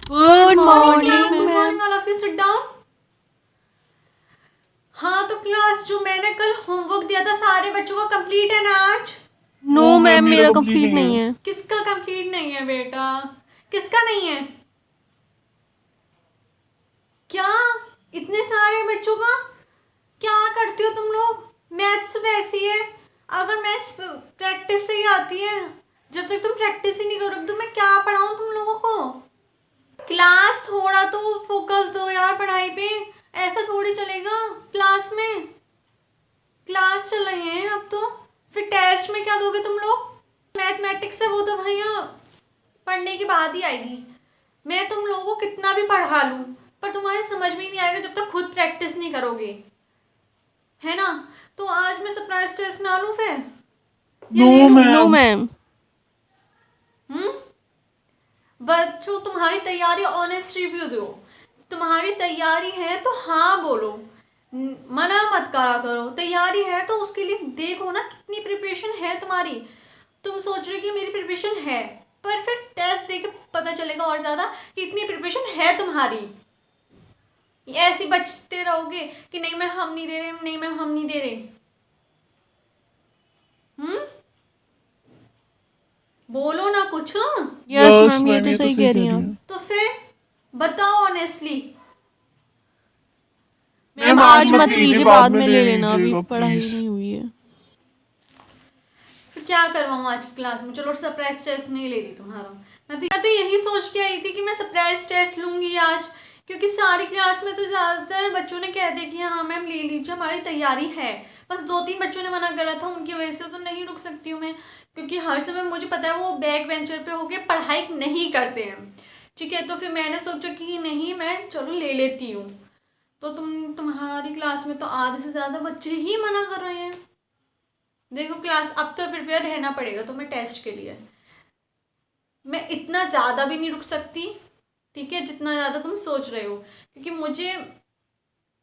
Good morning good ma'am. Morning all of you, sit down. हाँ तो class, जो मैंने कल होमवर्क दिया था सारे बच्चों का कंप्लीट है ना आज? नो No, मैम, ma'am, मेरा मेरा कंप्लीट complete नहीं नहीं है। किसका कंप्लीट नहीं है बेटा? किसका नहीं है? क्या इतने सारे बच्चों का? क्या करती हो तुम लोग? मैथ्स वैसी है, अगर मैथ्स प्रैक्टिस से ही आती है। जब तक तुम प्रैक्टिस ही नहीं करोगे तो मैं क्या पढ़ाऊँ तुम लोगों को? क्लास थोड़ा तो फोकस दो यार पढ़ाई पे, ऐसा थोड़ी चलेगा। क्लास में क्लास चल रहे हैं अब तो, फिर टेस्ट में क्या दोगे तुम लोग? मैथमेटिक्स है वो तो भैया पढ़ने की बात ही आएगी। मैं तुम लोगों को कितना भी पढ़ा लूँ पर तुम्हारे समझ में ही नहीं आएगा जब तक खुद प्रैक्टिस नहीं करोगे, है ना? तो आज मैं सरप्राइज टेस्ट ना लूँ फिर? या ले No, लूँ? No ma'am. मैम। बच्चों तुम्हारी तैयारी ऑनेस्ट रिव्यू दो। तुम्हारी तैयारी है तो हाँ बोलो, मना मत करा करो। तैयारी है तो उसके लिए देखो ना कितनी प्रिपरेशन है तुम्हारी। तुम सोच रहे हो कि मेरी प्रिपरेशन है, पर फिर टेस्ट दे के पता चलेगा और ज़्यादा कि इतनी प्रिपरेशन है तुम्हारी। ऐसे बचते रहोगे कि नहीं मैम हम नहीं दे रहे, नहीं मैम हम नहीं दे रहे। बोलो ना कुछ। यस Yes, मैम, ये ma'am, तो ये तो सही सही कह कह रही हैं रही आप। हैं। तो फिर बताओ ऑनेस्टली। मैम मैम, आज आज मत मत लीजिए, लीजिए, बाद बाद में में ले ले लेना, अभी लीजिएगा, पढ़ाई please। नहीं हुई है। फिर क्या करवाऊँ आज की क्लास में? चलो सरप्राइज टेस्ट नहीं ले रही तुम्हारा। मैं तो यही सोच के आई थी कि मैं सरप्राइज टेस्ट लूंगी आज, क्योंकि सारी क्लास में तो ज़्यादातर बच्चों ने कह दिया कि हाँ मैम ले लीजिए हमारी तैयारी है। बस 2-3 बच्चों ने मना करा था, उनकी वजह से तो नहीं रुक सकती हूँ मैं, क्योंकि हर समय मुझे पता है वो बैक बेंचर पे होके पढ़ाई नहीं करते हैं। ठीक है, तो फिर मैंने सोचा कि नहीं मैं चलो ले लेती हूँ। तो तुम्हारी क्लास में तो आधे से ज़्यादा बच्चे ही मना कर रहे हैं। देखो क्लास, अब तो प्रिपेयर रहना पड़ेगा तुम्हें टेस्ट के लिए। मैं इतना ज़्यादा भी नहीं रुक सकती, ठीक है, जितना ज़्यादा तुम सोच रहे हो, क्योंकि मुझे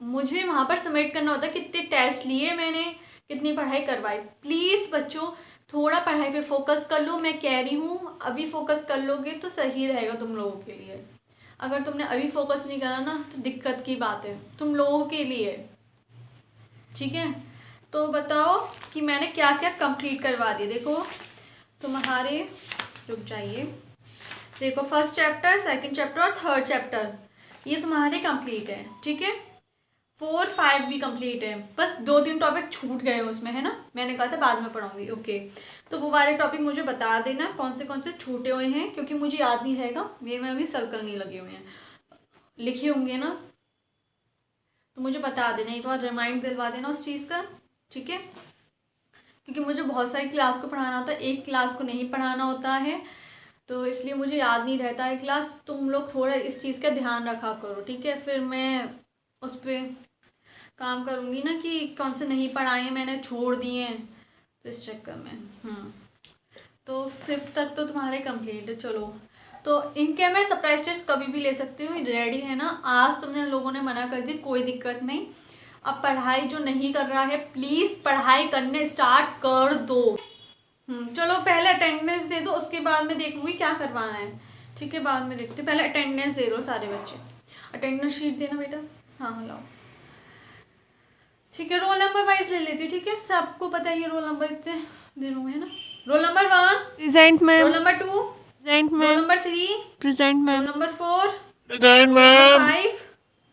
मुझे वहाँ पर सबमिट करना होता है कितने टेस्ट लिए मैंने, कितनी पढ़ाई करवाई। प्लीज़ बच्चों थोड़ा पढ़ाई पे फोकस कर लो, मैं कह रही हूँ अभी फोकस कर लोगे तो सही रहेगा तुम लोगों के लिए। अगर तुमने अभी फोकस नहीं करा ना तो दिक्कत की बात है तुम लोगों के लिए। ठीक है, तो बताओ कि मैंने क्या क्या कंप्लीट करवा दिया। देखो तुम्हारे, रुक जाइए, देखो फर्स्ट चैप्टर, सेकंड चैप्टर और थर्ड चैप्टर ये तुम्हारे कंप्लीट है। ठीक है, 4-5 भी कंप्लीट है, बस 2-3 टॉपिक छूट गए उसमें, है ना? मैंने कहा था बाद में पढ़ाऊंगी। ओके, तो वो वाले टॉपिक मुझे बता देना कौन से छूटे हुए हैं, क्योंकि मुझे याद नहीं रहेगा, मेरे में अभी सर्कल नहीं लगे हुए हैं, लिखे होंगे ना, तो मुझे बता देना, एक बार रिमाइंड दिलवा देना उस चीज़ का। ठीक है, क्योंकि मुझे बहुत सारी क्लास को पढ़ाना होता है, एक क्लास को नहीं पढ़ाना होता है, तो इसलिए मुझे याद नहीं रहता है क्लास। तुम लोग थोड़ा इस चीज़ का ध्यान रखा करो, ठीक है? फिर मैं उस पर काम करूँगी ना कि कौन से नहीं पढ़ाए हैं मैंने, छोड़ दिए हैं, तो इस चक्कर में। तो 5th तक तो तुम्हारे कंप्लीट है। चलो, तो इनके मैं सरप्राइज टेस्ट कभी भी ले सकती हूँ, रेडी है ना? आज तुमने लोगों ने मना कर दी, कोई दिक्कत नहीं। अब पढ़ाई जो नहीं कर रहा है प्लीज़ पढ़ाई करने स्टार्ट कर दो। चलो पहले अटेंडेंस दे दो, उसके बाद में देख लूँगी क्या करवाना है। ठीक है, बाद में देखती हूँ, पहले अटेंडेंस दे दो सारे बच्चे। अटेंडेंस शीट देना बेटा। हाँ हाँ लाओ। ठीक है, रोल नंबर वाइज ले लेती हूँ। ठीक है, सबको पता है ये रोल नंबर इतने दिनों में, है ना? Roll number 1, present ma'am. Roll number 2, present roll ma'am. Number 3, present roll ma'am. Number 4, Present, roll number ma'am. 5,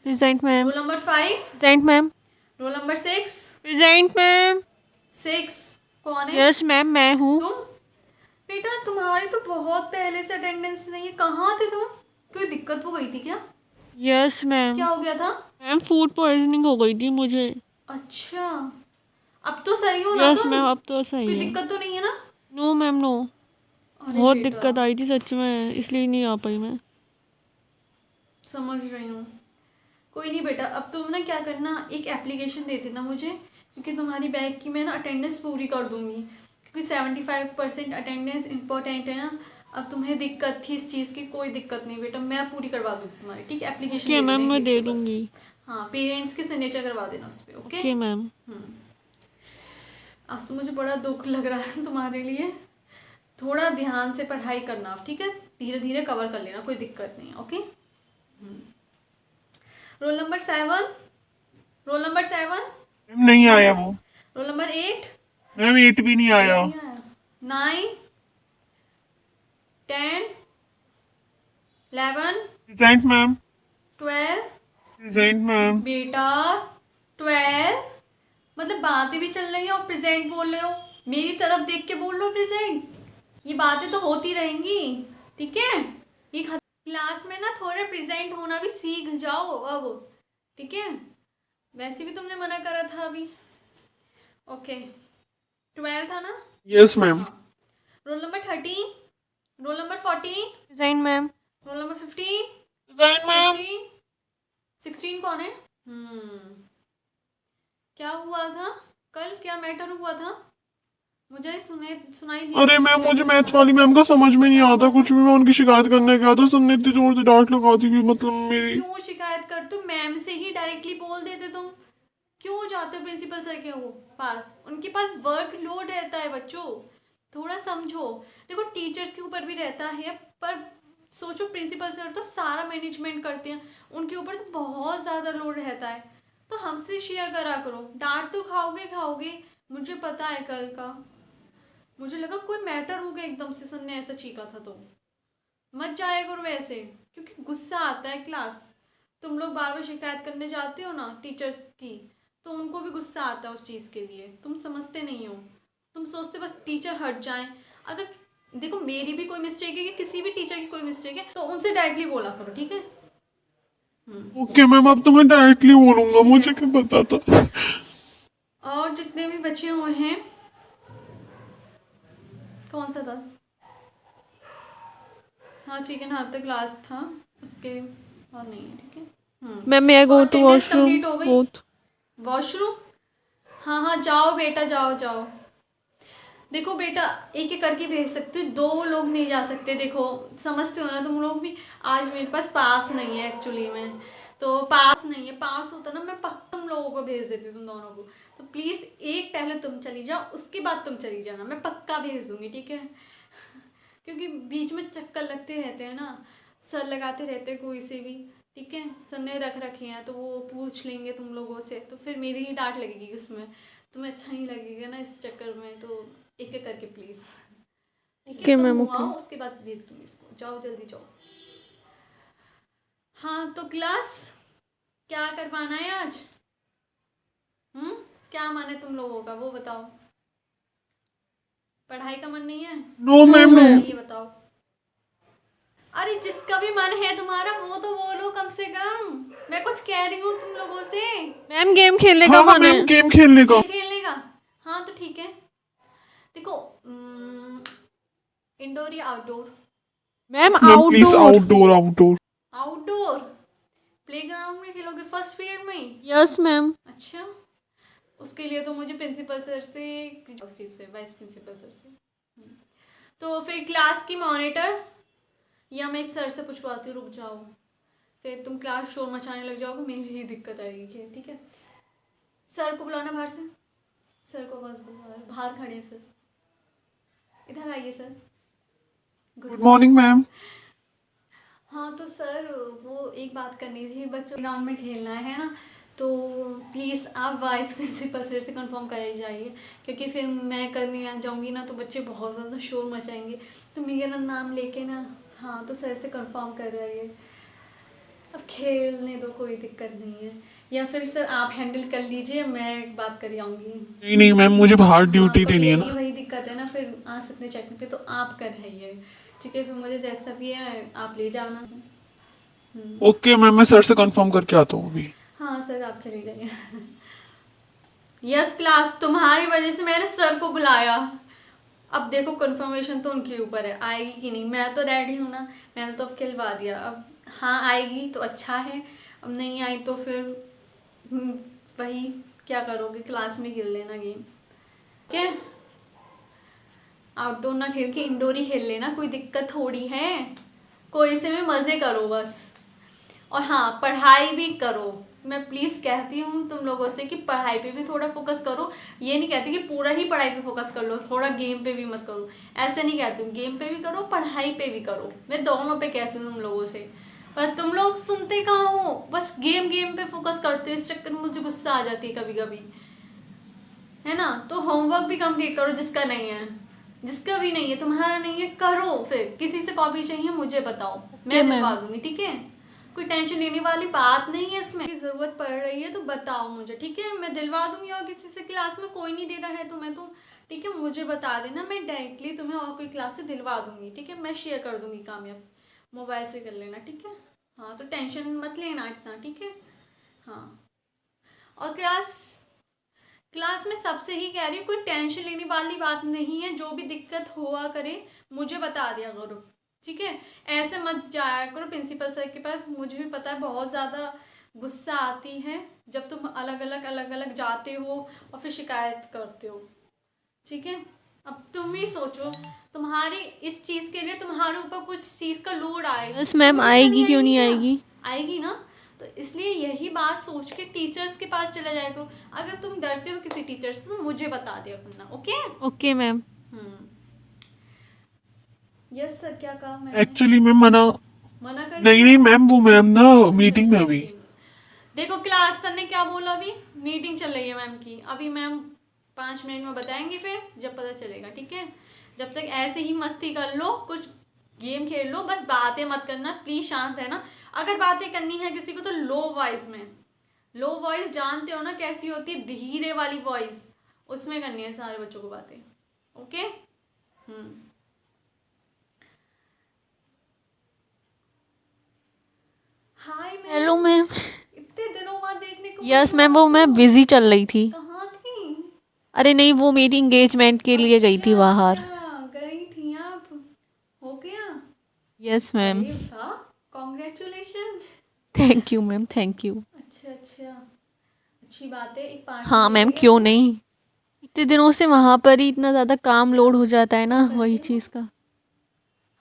present ma'am. Roll number 5, present ma'am. Roll number 6। Present ma'am. 6 कौन है? यस मैम, मैं हूँ। तुम? बेटा तुम्हारी तो बहुत पहले से अटेंडेंस नहीं है, कहाँ थे तुम? कोई दिक्कत हो गई थी क्या? Yes ma'am. क्या हो गया था? मैम फूड पॉइजनिंग हो गई थी मुझे। अच्छा, अब तो सही हो ना यस तुम? मैम, अब तो सही कोई है। दिक्कत तो नहीं है ना? No ma'am, no. अरे बहुत बेटा, दिक्कत आई थी सच में, इसलिए नहीं आ पाई मैं। समझ रही हूँ। कोई नहीं बेटा, अब तुम ना क्या करना, एक एप्लीकेशन दे देना मुझे, क्योंकि तुम्हारी बैग की मैं ना अटेंडेंस पूरी कर दूंगी, क्योंकि 75% अटेंडेंस इंपॉर्टेंट है ना। अब तुम्हें दिक्कत थी इस चीज़ की, कोई दिक्कत नहीं बेटा, मैं पूरी करवा दूँगी तुम्हारी। ठीक है, एप्लीकेशन ओके दे मैम, देना, मैं लिख दे के बस। दूँगी। हाँ, पेरेंट्स के सिग्नेचर करवा देना उस पर। ओके। Okay ma'am. आज तो मुझे बड़ा दुख लग रहा है तुम्हारे लिए। थोड़ा ध्यान से पढ़ाई करना, ठीक है? धीरे धीरे कवर कर लेना, कोई दिक्कत नहीं है। Okay. Roll number 7, roll number 7, ma'am नहीं आया वो। रोल नंबर 8, मैम 8 भी नहीं आया। 9, 10, 11, प्रेजेंट मैम। 12, present ma'am. बेटा 12, मतलब बातें भी चल रही हैं और प्रेजेंट बोल रहे हो। मेरी तरफ देख के बोल लो प्रेजेंट। ये बातें तो होती रहेंगी, ठीक है। ये क्लास में ना थोड़ा प्रेजेंट होना भी सीख जाओ अब, ठीक है। वैसे भी तुमने मना करा था अभी। ओके, 12 था ना। Yes ma'am. Roll number 13, roll number 14, present ma'am. Roll number 15, present ma'am. 16 कौन है? क्या हुआ था कल, क्या मैटर हुआ था? मुझे सुनाई दिया। अरे मैम मुझे मैथ्स वाली मैम का समझ में नहीं आता कुछ भी। मैं उनकी शिकायत करने गया था, सबने इतनी जोर से डांट लगा दी कि मतलब मेरी। क्यों शिकायत कर, तुम मैम से ही डायरेक्टली बोल देते तुम। क्यों जाते हो प्रिंसिपल सर के वो पास? उनके पास वर्क लोड रहता है बच्चों, थोड़ा समझो। देखो टीचर्स के ऊपर भी रहता है, पर सोचो प्रिंसिपल सर तो सारा मैनेजमेंट करते हैं, उनके ऊपर तो बहुत ज़्यादा लोड रहता है। तो हमसे शेयर करा करो। डांट तो खाओगे खाओगे, मुझे पता है कल का। मुझे लगा कोई मैटर हो गया एकदम से, सर ने ऐसा चीखा था तो मत जाया करो वैसे, क्योंकि गुस्सा आता है क्लास। तुम लोग बार बार शिकायत करने जाते हो ना टीचर्स की, तो उनको भी गुस्सा आता है उस चीज़ के लिए। तुम समझते नहीं हो, तुम सोचते बस टीचर हट जाएं। अगर देखो मेरी भी कोई मिस्टेक है कि किसी भी टीचर की कोई मिस्टेक है तो उनसे डायरेक्टली बोला करो, ठीक है। ओके मैम, अब तो मैं डायरेक्टली बोलूंगा, मुझे क्या पता था। और जितने भी बचे हुए हैं, कौन सा था? हाँ चिकन हाथ तक क्लास था, उसके और नहीं है, ठीक है। मैम मैं go to attendance washroom complete हो गई? बोथ। वॉशरूम? हाँ हाँ जाओ बेटा, जाओ जाओ। देखो बेटा एक एक करके भेज सकते हो, 2 लोग नहीं जा सकते। देखो समझते हो ना तुम लोग भी। आज मेरे पास पास नहीं है एक्चुअली में, तो पास नहीं है। पास होता ना मैं पक्का तुम लोगों को भेज देती, तुम दोनों को। तो प्लीज़ एक पहले तुम चली जाओ, उसके बाद तुम चली जाना, मैं पक्का भेज दूंगी, ठीक है। क्योंकि बीच में चक्कर लगते रहते हैं ना, सर लगाते रहते हैं कोई से भी, ठीक है। सर ने रख रखे हैं तो वो पूछ लेंगे तुम लोगों से, तो फिर मेरी ही डांट लगेगी उसमें, तुम्हें अच्छा नहीं लगेगा ना इस चक्कर में। तो एक एक करके प्लीज़, ठीक ओके है। मैम, तुम ओके। आओ उसके बाद भेज दूँगी इसको, जाओ जल्दी जाओ। हाँ तो क्लास क्या करवाना है आज? क्या मन है तुम लोगों का वो बताओ। पढ़ाई का मन नहीं है? No ma'am no. ये बताओ। अरे जिसका भी मन है तुम्हारा वो तो बोलो कम से कम, मैं कुछ कह रही हूँ तुम लोगों से। मैम गेम खेलने का हाँ हाँ मन है। मैम, गेम खेलने का। गेम खेलने का? हाँ तो ठीक है। देखो इंडोर या outdoor? Ma'am ma'am please outdoor. Outdoor outdoor. Outdoor playground में खेलोगे, फर्स्ट पीरियड में ही? Yes ma'am. अच्छा, उसके लिए तो मुझे प्रिंसिपल सर से, उस चीज़ से वाइस प्रिंसिपल सर से। तो फिर क्लास की मॉनिटर, या मैं एक सर से पूछवाती हूँ, रुक जाओ। फिर तुम क्लास शोर मचाने लग जाओगे, मेरी ही दिक्कत आएगी, ठीक है। सर को बुलाना बाहर से, सर को बस बाहर खड़े हैं सर, इधर आइए सर। Good morning ma'am. हाँ तो सर वो एक बात करनी थी, बच्चों ग्राउंड में खेलना है ना, तो प्लीज़ आप वाइस प्रिंसिपल सर से कंफर्म करे जाइए, क्योंकि फिर मैं करने आ जाऊँगी ना तो बच्चे बहुत ज़्यादा शोर मचाएंगे। तो मेरा नाम लेके ना, हाँ तो सर से कंफर्म कर रही। अब खेलने दो, कोई दिक्कत नहीं है। या फिर सर आप हैंडल कर लीजिए, मैं बात कर आऊँगी। नहीं नहीं मैम, मुझे बाहर ड्यूटी तो देनी है यही ना। वही दिक्कत है ना, फिर आ सकते चेकिंग पे तो आप कर रहिए, ठीक है। फिर मुझे जैसा भी है आप ले जाना। ओके मैम, मैं सर से कंफर्म करके आता हूँ अभी। हाँ सर आप चले जाइए। यस क्लास, तुम्हारी वजह से मैंने सर को बुलाया। अब देखो कंफर्मेशन तो उनके ऊपर है, आएगी कि नहीं। मैं तो रेडी हूँ ना, मैंने तो अब खिलवा दिया। अब हाँ आएगी तो अच्छा है, अब नहीं आई तो फिर वही क्या करोगे, क्लास में खेल लेना गेम, ठीक है। आउटडोर ना खेल के इंडोर ही खेल लेना, कोई दिक्कत थोड़ी है। कोई से भी मज़े करो बस। और हाँ पढ़ाई भी करो, मैं प्लीज़ कहती हूँ तुम लोगों से कि पढ़ाई पे भी थोड़ा फोकस करो। ये नहीं कहती कि पूरा ही पढ़ाई पे फोकस कर लो, थोड़ा गेम पे भी मत करो, ऐसे नहीं कहती हूँ। गेम पे भी करो, पढ़ाई पे भी करो, मैं दोनों पे कहती हूँ तुम लोगों से। पर तुम लोग सुनते कहाँ हो, बस गेम गेम पे फोकस करते हो। इस चक्कर में मुझे गुस्सा आ जाती है कभी कभी, है ना। तो होमवर्क भी कंप्लीट करो, जिसका नहीं है, जिसका भी नहीं है, तुम्हारा नहीं है, करो। फिर किसी से कॉपी चाहिए मुझे बताओ, मैं ma'am. दिलवा दूंगी, ठीक है। कोई टेंशन लेने वाली बात नहीं है इसमें। जरूरत पड़ रही है तो बताओ मुझे, ठीक है, मैं दिलवा दूंगी। और किसी से क्लास में कोई नहीं दे रहा है तो मैं तो, ठीक है, मुझे बता देना, मैं डायरेक्टली तुम्हें और कोई क्लास से दिलवा दूंगी, ठीक है। मैं शेयर कर दूंगी कामयाब, मोबाइल से कर लेना, ठीक है। हाँ, तो टेंशन मत लेना इतना, ठीक है। हाँ, और क्लास में सबसे ही कह रही हूँ, कोई टेंशन लेने वाली बात नहीं है। जो भी दिक्कत हुआ करे मुझे बता दिया करो, ठीक है। ऐसे मत जाया करो प्रिंसिपल सर के पास। मुझे भी पता है बहुत ज़्यादा गुस्सा आती है जब तुम अलग अलग जाते हो और फिर शिकायत करते हो, ठीक है। अब तुम ही सोचो, तुम्हारी इस चीज़ के लिए तुम्हारे ऊपर कुछ चीज़ का लोड आएगा। बस मैम, तुम्हें आएगी समझ क्यों नहीं क्या? आएगी? आएगी ना। तो इसलिए यही बात सोच के टीचर्स के पास चला जाया करो। अगर तुम डरते हो किसी टीचर से तो मुझे बता दिया करना, okay. Okay ma'am. Yes sir, क्या कहा मैंने? एक्चुअली मैम मना कर नहीं दिया? नहीं मैम, वो मैम ना मीटिंग में अभी। देखो क्लास सर ने क्या बोला, अभी मीटिंग चल रही है मैम की। अभी मैम 5 मिनट में बताएंगे, फिर जब पता चलेगा, ठीक है। जब तक ऐसे ही मस्ती कर लो, कुछ गेम खेल लो, बस बातें मत करना प्लीज, शांत है ना। अगर बातें करनी है किसी को तो लो वॉइस में, लो वॉइस जानते हो ना कैसी होती है, धीरे वाली वॉइस, उसमें करनी है सारे बच्चों को बातें, okay. Hi ma'am. Hello ma'am. इतने दिनों बाद देखने को यस मिला मैम, वो मैं आपको। बिजी चल रही थी। कहाँ थी? अरे नहीं, वो मेरी एंगेजमेंट के लिए गई थी बाहर। अच्छा, गई थी आप, हो गया? Yes ma'am. अरे वाह, congratulation. Thank you ma'am, thank you. अच्छा, अच्छी बात है। एक पार्टी हाँ मैम, देंगे? क्यों नहीं। इतने दिनों से वहाँ पर ही इतना ज़्यादा काम लोड हो जाता है ना, वही चीज़ का।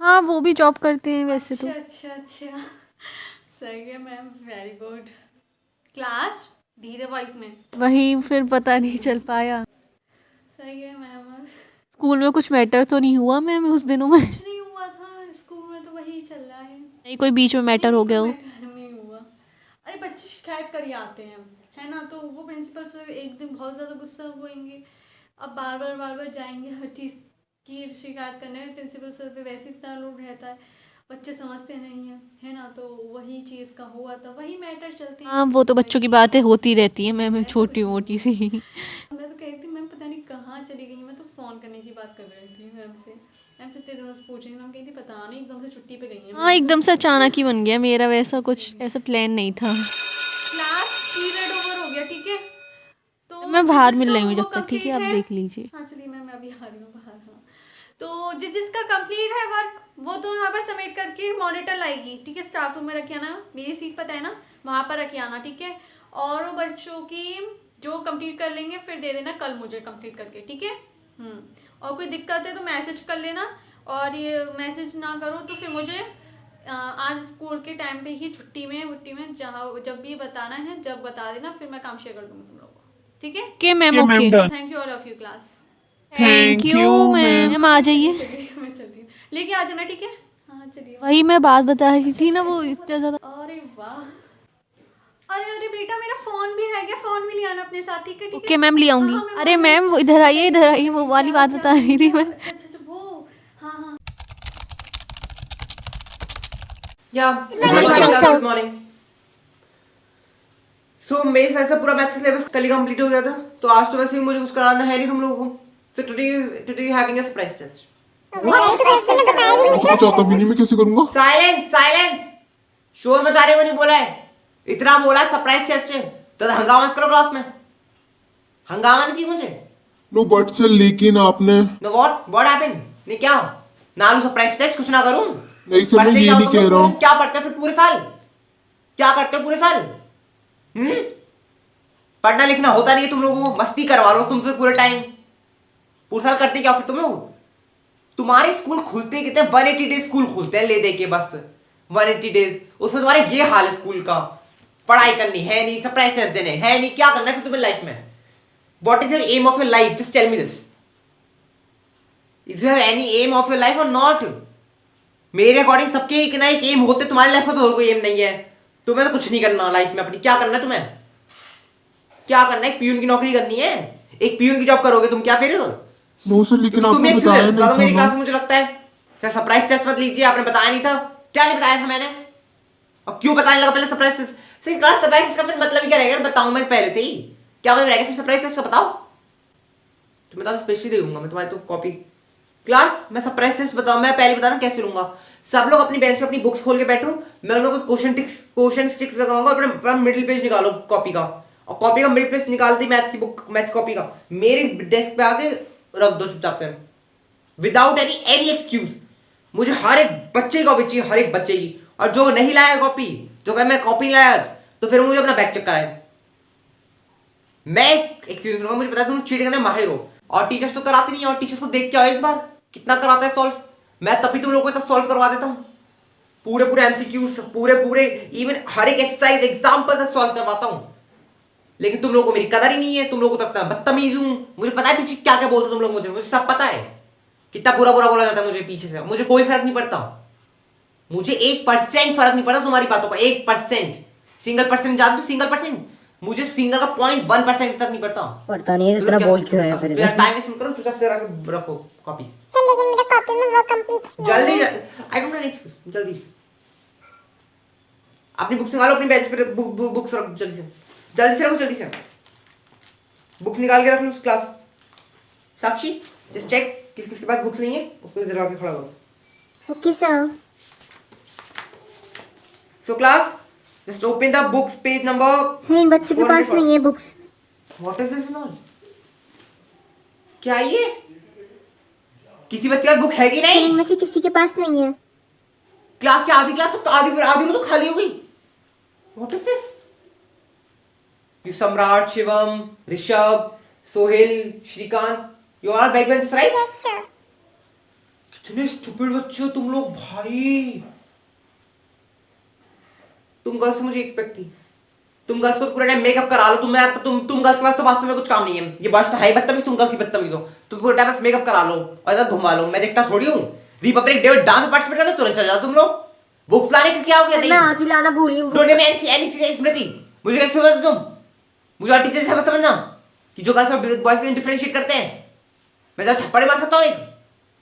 हाँ, वो भी जॉब करते हैं वैसे तो। अच्छा सही है मैम, वेरी गुड। क्लास धीरे वॉइस में, वही फिर पता नहीं चल पाया। सही है मैम। स्कूल में कुछ मैटर तो नहीं हुआ मैम उस दिनों में? कुछ नहीं हुआ था स्कूल में, तो वही चल रहा है। नहीं, कोई बीच में मैटर हो गया हो? नहीं हुआ। अरे बच्चे शिकायत कर ही आते हैं, है ना। तो वो प्रिंसिपल सर एक दिन बहुत ज़्यादा गुस्सा होएंगे। अब बार बार जाएंगे हर चीज़ की शिकायत करने में। प्रिंसिपल सर पे वैसे इतना लोड रहता है, बच्चे समझते नहीं हैं, है ना। तो वही चीज़ का हुआ था, वही मैटर चलते हैं। हाँ, वो तो बच्चों की बातें होती रहती हैं मैम, छोटी मोटी सी। मैं तो कहती थी मैम पता नहीं कहाँ चली गई। मैं तो फ़ोन करने की बात कर रही थी मैम से इतने दिनों से पूछ रही थी। मैम कहती पता नहीं एकदम से छुट्टी पे गई है। हाँ, एकदम से अचानक ही बन गया। मेरा वैसा कुछ ऐसा प्लान नहीं था। क्लास पीरियड ओवर हो गया, ठीक है। तो मैं बाहर जिस मिल रही हूँ जिसका जब तक, ठीक है, complete आप देख लीजिए। हाँ चलिए मैम, मैं अभी आ रही हूँ बाहर। हाँ, तो जिसका कंप्लीट है वर्क वो तो यहाँ पर सबमिट करके मॉनिटर लाएगी, ठीक है। स्टाफ रूम में रखे आना, मेरी सीट पता है ना, वहाँ पर रखे आना, ठीक है। और वो बच्चों की जो कंप्लीट कर लेंगे फिर दे देना कल मुझे कंप्लीट करके, ठीक है। और कोई दिक्कत है तो मैसेज कर लेना, और ये मैसेज ना करो तो फिर मुझे आज स्कूल के टाइम पे ही छुट्टी में जहाँ जब भी बताना है जब बता देना, फिर मैं काम शेयर कर दूँगी तुम लोगों को, ठीक है। Okay ma'am, Okay, okay. ma'am, done. Thank you all of you class. Thank you ma'am. Ma'am आ जाइए। चलिए मैं चलती हूँ, लेके आ जाना, ठीक है। हाँ चलिए। वही मैं बात बता रही थी ना, वो इतना ज़्यादा। अरे वाह, अरे बेटा मेरा फोन भी रह गया, फोन भी ले आना अपने साथ, ठीक है। ओके मैम, ले आऊँगी। हाँ, हाँ, अरे मैम, वो इधर आइए, वो वाली बात बता रही थी मैं। अच्छा वो, हाँ। Yeah, good morning. सो मेरे साइड से पूरा मैथ्स सिलेबस कल ही कंप्लीट हो गया था, तो आज तो वैसे भी मुझे कुछ कराना है नहीं तुम लोगों को। So today having a surprise test. तो चाहता भी नहीं, मैं कैसे करूंगा? साइलेंस, शोर मचा रहे हो नहीं बोला है, इतना बोला सरप्राइज टेस्ट है तो हंगामा मत करो क्लास में। हंगामा नहीं चाहिए मुझे। नो बट सर, लेकिन आपने। Know what happened? नहीं क्या नालू सरप्राइज टेस्ट कुछ ना करूं? नहीं सर, मैं पढ़ते ये जाओ नहीं तुम कह लोग, रहा हूँ। क्या पढ़ते हो फिर पूरे साल? क्या करते हो पूरे साल? पढ़ना लिखना होता नहीं है तुम लोगों को, मस्ती करवा लो तुमसे पूरे टाइम। पूरे साल करते क्या फिर तुम लोग? तुम्हारे स्कूल खुलते कितने 180 डेज स्कूल खुलते हैं ले दे के, बस 180 डेज। उसमें तुम्हारे ये हाल है स्कूल का, पढ़ाई करनी है नहीं, सरप्राइज टेस्ट देने है नहीं, क्या करना है फिर तुम्हें लाइफ में? What is your aim of your life? Just tell me this, if you have any aim of your life और नॉट। मेरे अकॉर्डिंग सबके एक ना एक एम होते, तुम्हारे लाइफ में तो और कोई एम नहीं है। तुम्हें तो कुछ नहीं करना लाइफ में अपनी। क्या करना है तुम्हें? क्या करना है? एक पियून की नौकरी करनी है, एक पियून की जॉब करोगे तुम क्या फिर? नो सर, लेकिन तुम आपने एक बताया ज्यादा नहीं मेरी था क्लास ना। में मुझे लगता है। सर सरप्राइज टेस्ट मत लीजिए, आपने बताया नहीं था। क्या नहीं बताया था मैंने? और क्यों बताने लगा पहले surprise test? Sir class surprise test का फिर मतलब ही क्या रहेगा? बताऊं मैं पहले से ही क्या मतलब रहेगा फिर सरप्राइज टेस्ट का? बताओ। तो मैं तो स्पेशली दे दूंगा मैं तुम्हारी तो कॉपी। क्लास मैं सरप्राइज टेस्ट बताऊं, मैं पहले बता रहा कैसे लूंगा। सब लोग अपनी बेंच पे अपनी बुक्स खोल के बैठो, मैं उन लोगों को क्वेश्चन स्टिक्स लगाऊंगा और अपना मिडिल पेज निकालो कॉपी का, और कॉपी का मिडिल पेज निकाल दी मैथ्स की बुक, मैथ्स कॉपी का मेरे डेस्क पे आके रख दो चुपचाप से, विदाउट एनी एक्सक्यूज। मुझे हर एक बच्चे की कॉपी चाहिए, हर एक बच्चे की। और जो नहीं लाया कॉपी, जो कहे मैं कॉपी लाया आज, तो फिर मुझे अपना बैग चेक कराए। मैं एक्सपीरियंस दूंगा, मुझे पता है तुम चीट करने में माहिर हो। और टीचर्स तो कराते नहीं है, और टीचर्स को देख के आओ एक बार कितना कराता है सॉल्व। मैं तभी तुम लोगों को इतना सॉल्व करवा देता हूँ, पूरे पूरे एमसीक्यूज, पूरे पूरे इवन हर एक एक्सरसाइज एग्जाम्पल तक सॉल्व करवाता हूँ। लेकिन तुम लोगों को मेरी कदर ही नहीं है, तुम लोगों को तो बदतमीज हूँ। मुझे पता है पीछे क्या क्या बोलते तुम लोग, मुझे सब पता है कितना बुरा बुरा बोला जाता है मुझे पीछे से। मुझे कोई फर्क नहीं पड़ता, मुझे 1% फर्क नहीं पड़ता तुम्हारी बातों का। 1% सिंगल परसेंट जानते हो? सिंगल परसेंट मुझे सिंगल का 0.1% तक नहीं पड़ता। पड़ता नहीं है, इतना बोल क्यों रहे हैं फिर मेरा टाइम वेस्ट मत करो, चुपचाप से रखो कॉपीज। सर लेकिन मेरा कॉपी में वो कंप्लीट जल्दी आई डोंट नो एक्सक्यूज, जल्दी अपनी बुक्स निकालो, अपनी बेंच पे बुक्स रखो, जल्दी से रखो, जल्दी से बुक्स निकाल के रख लो क्लास। साक्षी जस्ट चेक किस किस के पास बुक्स नहीं है, उसको इधर आके खड़ा करो। Okay sir. So class just open the books page number. Sir इन बच्चों के पास नहीं है books. What is this noun? क्या ये? किसी बच्चे का बुक है कि सर नहीं? इनमें से किसी के पास नहीं है। क्लास के आधी क्लास तो आधी तो खाली हो गई। What is this? You Samrat, Shivam, Rishabh, Sohail, Shrikant, you are back benchers right? Yes sir. कितने स्टूपिड बच्चे हो तुम लोग भाई। तुम गर्ल्स से मुझे एक्सपेक्ट थी, तुम गर्ल्स को पूरा टाइम मेकअप करा लो। तुम गर्ल्स के पास तो वास्तव में कुछ काम नहीं है। ये बॉयज तो है बदतमीज, तुम गर्ल्स की बदतमीज हो। तुम पूरा टाइम बस मेकअप करा लो और इधर घुमा लो। मैं देखता थोड़ी हूँ। रिपब्लिक डे डांस में पार्टिसिपेट करना तुरंत चल जाओ तुम लोग। बुक्स लाने का क्या हो गया? सर मैं आज ही लाना भूली हूँ। डोंट एनी स्मृति, मुझे कैसे समझते तुम? मुझे और टीचर से मत समझना कि जो गर्ल्स और बॉयज को डिफरेंशिएट करते हैं। मैं जरा थप्पड़ मार सकता हूँ एक,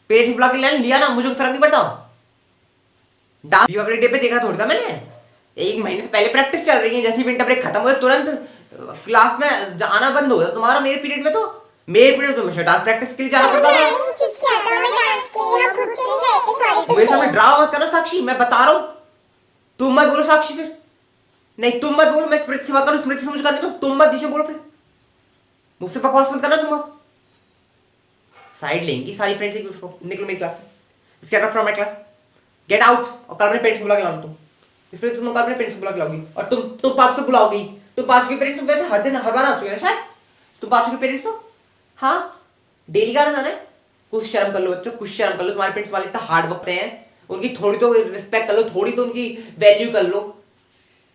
पेरेंट्स बुला के लिया ना, मुझे फर्क नहीं पड़ता। डांस रिपब्लिक डे पे देखा थोड़ी था मैंने, 1 महीने से पहले प्रैक्टिस चल रही है। जैसे विंटर ब्रेक खत्म हो तुरंत क्लास में आना बंद हो गया तुम्हारा। मेरे पीरियड में तो डांस प्रैक्टिस के लिए जाना पड़ता था। मेरे सामने ड्रामा मत करना साक्षी, मैं बता रहा हूँ। तुम मत बोलो साक्षी, फिर नहीं तुम मत बोलो। मैं स्मृति से बात करूँ, स्मृति से मुझे करने दो। तुम मत नीचे बोलो, फिर मुझसे बकवास मत करना। तुम साइड लेंगी सारी फ्रेंड्स एक दूसरे को। निकलो मेरी क्लास से, get out from my class, get out. और कल अपने पेरेंट्स बुला के लाऊंगा तुम। इसमें तुम अपने पेरेंट्स बुला के लाओगी, और तुम 5 को बुलाओगी। तुम 5 के पेरेंट्स वैसे हर दिन हर बार आ चुके हैं शायद। तुम 5 के पेरेंट्स हो, हाँ डेली का रहना है। कुछ शर्म कर लो बच्चों, कुछ शर्म कर लो। तुम्हारे पेरेंट्स वाले इतना हार्ड वर्क हैं, उनकी थोड़ी तो रिस्पेक्ट कर लो, थोड़ी तो उनकी वैल्यू कर लो।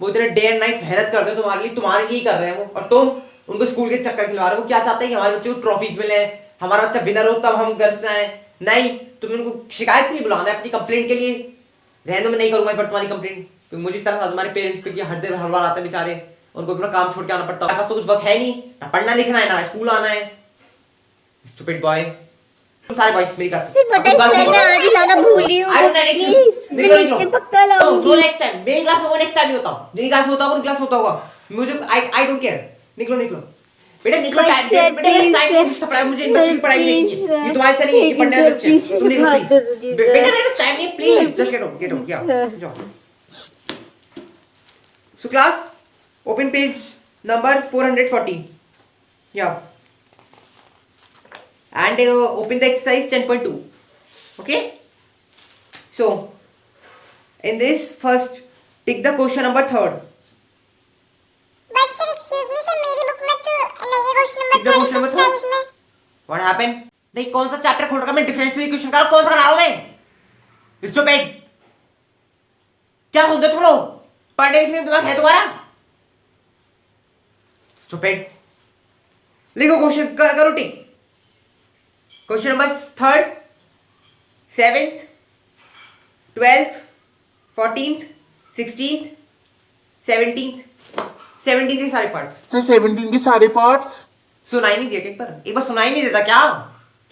वो इतने डे एंड नाइट मेहनत करते हैं तुम्हारे लिए ही कर रहे हैं वो, और तुम उनको स्कूल के चक्कर खिलवा रहे हो। क्या चाहते हैं कि हमारे बच्चे को ट्रॉफीज मिले, हमारा बच्चा विनर हो तब हम घर से आए। नहीं, तुम्हें उनको शिकायत के लिए बुलाना है, अपनी कंप्लेंट के लिए। रहने में नहीं करूंगा पर तुम्हारी कंप्लेंट, क्योंकि मुझे इस तरह तुम्हारे पेरेंट्स पे हर दिन हर बार आते हैं बेचारे, उनको अपना काम छोड़ के आना पड़ता है। पास तो कुछ वर्क है नहीं, ना पढ़ना लिखना है, ना स्कूल आना है। Stupid boy. तुम सारे बॉयज मेरी क्लास सर बट सर मैं आज ही लाना भूल रही हूँ। प्लीज मैं नेक्स्ट टाइम पक्का लाऊंगी। नेक्स्ट टाइम मेरी क्लास में वो नेक्स्ट टाइम नहीं होता। मेरी क्लास में होता होगा, उनकी क्लास में होता होगा। मुझे आई डोंट केयर। निकलो निकलो बेटा, निकलो। टाइम मुझे इन बच्चों की पढ़ाई नहीं है, ये तुम्हारे से नहीं है कि पढ़ने वाले बच्चे। तुम निकलो प्लीज बेटा, टाइम नहीं प्लीज, जस्ट गेट आउट जाओ। So class, open page number 440. Yeah. And open the exercise 10.2. Okay. So, in this first, tick the question number 3rd. But sir excuse me sir मेरी book में तो नहीं है question Tick the question number number 36 3rd. में। What happened? नहीं, कौन सा chapter खोल रखा मैं? डिफरेंशियल इक्वेशन का कौन सा करा रहा हूं मैं? स्टूपिड। क्या सोचते तुम लोग? पढ़ने लिखने में दिमाग है तुम्हारा? स्टूपिड। लिखो क्वेश्चन, करो टिक। Question number 3rd, 7th 12th, 14th, 16th, 17th, 17th के सारे पार्ट्स। सर 17 के सारे पार्ट्स सुनाई नहीं दिया क्या एक बार सुनाई नहीं देता क्या?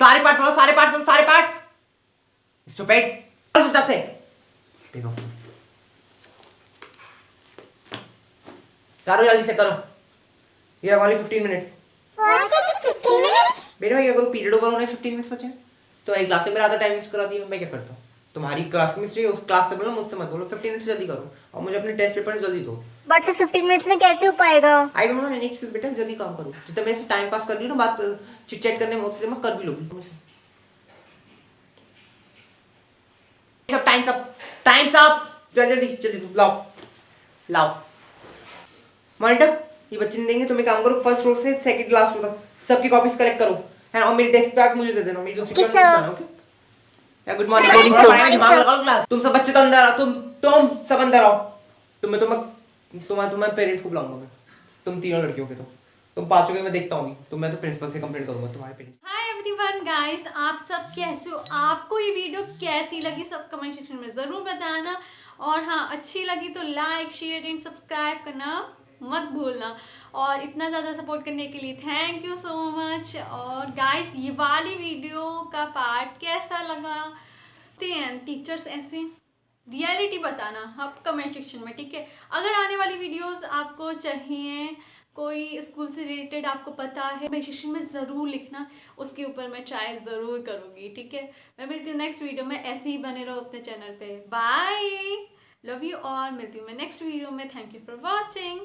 सारे पार्ट्स बोलो, सारे पार्ट्स बोलो, सारे पार्ट्स। स्टूपिड, चुपचाप से देखो। करो जल्दी से करो। ये only 15 minutes. What is 15 minutes? मेरे भाई अगर पीरियड ओवर होने 15 मिनट्स बचे तो एक क्लास में मेरा आधा टाइम वेस्ट करा दिया, मैं क्या करता हूँ? तुम्हारी क्लास में से उस क्लास से बोलो, मुझसे मत बोलो। 15 मिनट्स जल्दी करो और मुझे अपने टेस्ट पेपर जल्दी दो। बट सर 15 मिनट्स में कैसे हो पाएगा? I don't know any excuse बेटा, जल्दी काम करो। जितना मेरे से टाइम पास कर रही हो ना, बात चिट चैट करने में होती है, मैं कर भी लूंगी। सब टाइम्स अप जल्दी जल्दी लाओ लाओ। मॉनिटर, ये बच्चे नहीं देंगे, तुम एक काम करो, फर्स्ट रो से सेकंड लास्ट रो तक सबकी कॉपीज कलेक्ट करो है और मेरी डेस्क पे आके मुझे दे देना। मेरी दूसरी क्लास में जाना, ओके? या गुड मॉर्निंग क्लास। तुम सब बच्चे तो अंदर आओ, तुम सब अंदर आओ। तुम्हारे पेरेंट्स को बुलाऊंगा मैं, तुम तीनों लड़कियों के। तुम पांचों के मैं देखता हूँ, तो मैं तो प्रिंसिपल से कंप्लेंट करूंगा तुम्हारे पेरेंट्स। हाय एवरीवन गाइस, आप सब कैसे हो? आपको ये वीडियो कैसी लगी सब कमेंट सेक्शन में ज़रूर बताना। और हाँ, अच्छी लगी तो लाइक शेयर एंड सब्सक्राइब करना मत भूलना। और इतना ज़्यादा सपोर्ट करने के लिए थैंक यू सो मच। और गाइस, ये वाली वीडियो का पार्ट कैसा लगा टीचर्स ऐसे रियलिटी बताना आप कमेंट सेक्शन में, ठीक है? अगर आने वाली वीडियोस आपको चाहिए, कोई स्कूल से रिलेटेड आपको पता है, कमेंट सेक्शन में ज़रूर लिखना, उसके ऊपर मैं ट्राई ज़रूर करूँगी, ठीक है? मैं मिलती हूँ नेक्स्ट वीडियो में। ऐसे ही बने रहो अपने चैनल पे। Bye, love you all. मिलती हूँ मैं नेक्स्ट वीडियो में। Thank you for watching.